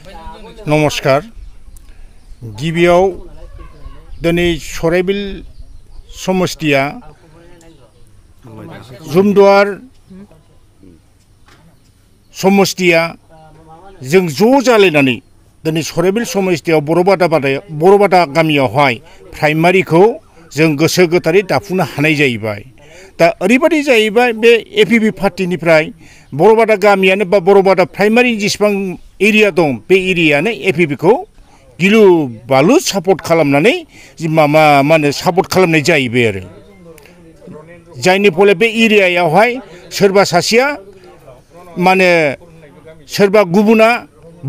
नमस्कार गिबियाव दिनै सराइबिल समष्टिया जुमदुवार समष्टिया जों ज' जालायनानै दिनै सराइबिल समष्टियाव बरबादा गामियावहाय प्राइमारिखौ जों गोसो गोथारै दाफुंनो हानाय जाहैबाय। दा ओरैबायदि जाहैबाय बे एपिबि पार्टीनिफ्राय बरबादा गामियानो बा बरबादा प्राइमारि जेसेबां एरिया दं बे एरियानो एपिबिखौ गिलु बालु सापर्ट खालामनानै मा होनो सापर्ट खालामनाय जाहैबाय आरो जायनि फले बे एरियायावहाय सोरबा सासेया माने सोरबा गुबुना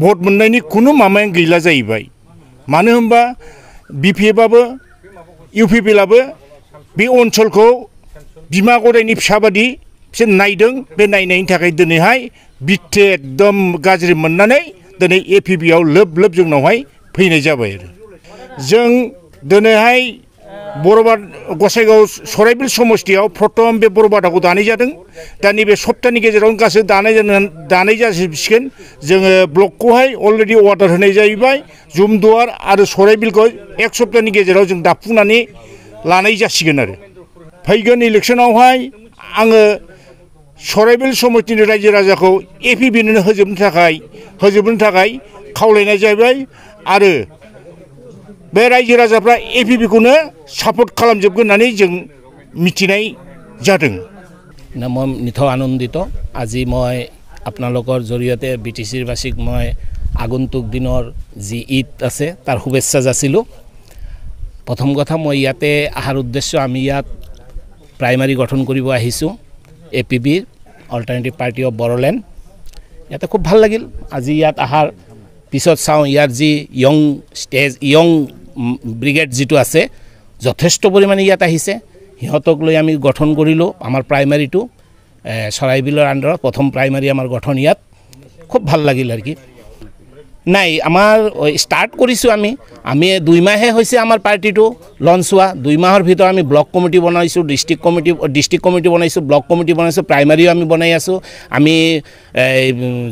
भट मोननायनि खुनु माबायानो गैला जाहैबाय। मानो होनबा बिपिएफआबो इउपिपिएलआबो बे ओनसोलखौ बिमा गदायनि फिसाबादि बिसोर नायदों। बे नायनायनि थाखाय दिनैहाय बिथे एकदम गाज्रि मोननानै दिनै एपिबिआव लोब लोब जोंनावहाय फैनाय जाबाय आरो जों दिनैहाय बरबाद गसाइगाव सराइबिल समष्टियाव प्रथम बे बरबादाखौ दानाय जादों। दा नैबे सप्ताहनि गेजेराव गासै दानाय जासिगोन। जोङो ब्लकखौहाय अलरेडि अर्डार होनाय जाहैबाय। जुमदुवार आरो सराइबिलखौ एक सप्ताहनि गेजेराव जों दाफुंनानै लानाय जासिगोन आरो फैगोन इलेक्शनावहाय आङो सराइबिल समष्टिनि रायजो राजाखौ एपिबिनो होजोबनो थाखाय खावलायनाय जाबाय आरो बे रायजो राजाफ्रा एपिबिखौनो सापर्ट खालामजोबगोन होननानै जों मिथिनाय जादों। মই নিথ আনন্দিত আজি মই আপোনালোকৰ জৰিয়তে বিটিচিৰ বাসীক মই আগন্তুক দিনৰ যি ঈদ আছে তাৰ শুভেচ্ছা যাচিলোঁ। প্ৰথম কথা মই ইয়াতে অহাৰ উদ্দেশ্য আমি ইয়াত প্ৰাইমাৰী গঠন কৰিব আহিছোঁ এপিবিৰ অল্টাৰনেটিভ পাৰ্টি অফ বড়োলেণ্ড। ইয়াতে খুব ভাল লাগিল আজি ইয়াত অহাৰ পিছত চাওঁ ইয়াৰ যি য়ং ব্ৰিগেড যিটো আছে যথেষ্ট পৰিমাণে ইয়াত আহিছে। সিহঁতক লৈ আমি গঠন কৰিলোঁ আমাৰ প্ৰাইমাৰীটো চৰাইবিলৰ আণ্ডাৰত প্ৰথম প্ৰাইমাৰী আমাৰ গঠন ইয়াত খুব ভাল লাগিল আৰু কি নাই আমাৰ ষ্টাৰ্ট কৰিছোঁ আমি 2 মাহে হৈছে আমাৰ পাৰ্টিটো লঞ্চ হোৱা। 2 মাহৰ ভিতৰত আমি ব্লক কমিটি বনাইছোঁ, ডিষ্ট্ৰিক্ট কমিটি বনাইছোঁ, ব্লক কমিটি বনাইছোঁ, প্ৰাইমাৰীও আমি বনাই আছোঁ। আমি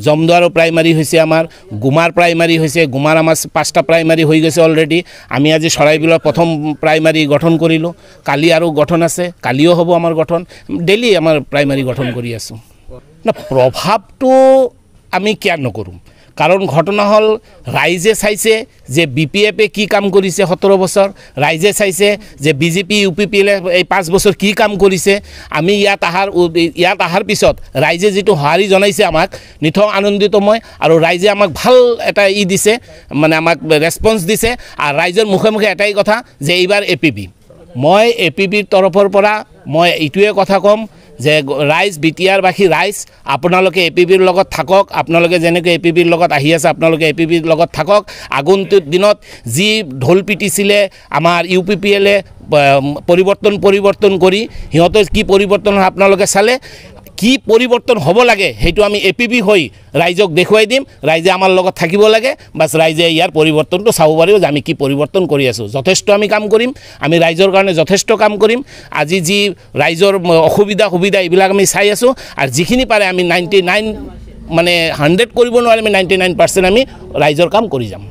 জমদুৱাৰৰ প্ৰাইমাৰী হৈছে আমাৰ, গুমাৰ প্ৰাইমাৰী হৈছে, গুমাৰ আমাৰ 5টা প্ৰাইমাৰী হৈ গৈছে অলৰেডি। আমি আজি চৰাইবিলৰ প্ৰথম প্ৰাইমাৰী গঠন কৰিলোঁ। কালি আৰু গঠন আছে, কালিও হ'ব আমাৰ গঠন। ডেইলি আমাৰ প্ৰাইমাৰী গঠন কৰি আছোঁ। না প্ৰভাৱটো আমি কিয় নকৰোঁ, কাৰণ ঘটনা হল ৰাইজে চাইছে যে বিপিএফে কি কাম কৰিছে 17 বছৰ, ৰাইজে চাইছে যে বিজেপি ইউপিপিএলে এই 5 বছৰ কি কাম কৰিছে। আমি ইয়াত আহাৰ পিছত ৰাইজে যিটো সঁহাৰি জনাইছে আমাক নিথ আনন্দিত মই আৰু ৰাইজে আমাক ভাল এটা দিছে, মানে আমাক ৰেছপন্স দিছে। আৰু ৰাইজৰ মুখে মুখে এটাই কথা যে এইবাৰ এপিবি। মই এপিবিৰ তৰফৰ পৰা মই এইটোৱে কথা ক'ম যে ৰাইজ বিটিআৰবাসী ৰাইজ আপোনালোকে এপিবিৰ লগত থাকক। আপোনালোকে যেনেকৈ এপিবিৰ লগত আহি আছে আপোনালোকে এপিবিৰ লগত থাকক। আগন্তুক দিনত যি ঢোল পিটিছিলে আমাৰ ইউপিপিএলে পৰিৱৰ্তন কৰি সিহঁতৰ কি পৰিৱৰ্তন আপোনালোকে চালে। কি পৰিৱৰ্তন হ'ব লাগে সেইটো আমি এপিবি হৈ ৰাইজক দেখুৱাই দিম। ৰাইজে আমাৰ লগত থাকিব লাগে, বাছ ৰাইজে ইয়াৰ পৰিৱৰ্তনটো চাব পাৰিব যে আমি কি পৰিৱৰ্তন কৰি আছোঁ। যথেষ্ট আমি কাম কৰিম, আমি ৰাইজৰ কাৰণে যথেষ্ট কাম কৰিম। আজি যি ৰাইজৰ সুবিধা এইবিলাক আমি চাই আছোঁ আৰু যিখিনি পাৰে আমি 99 মানে 100 কৰিব নোৱাৰে, আমি 99% আমি ৰাইজৰ কাম কৰি যাম।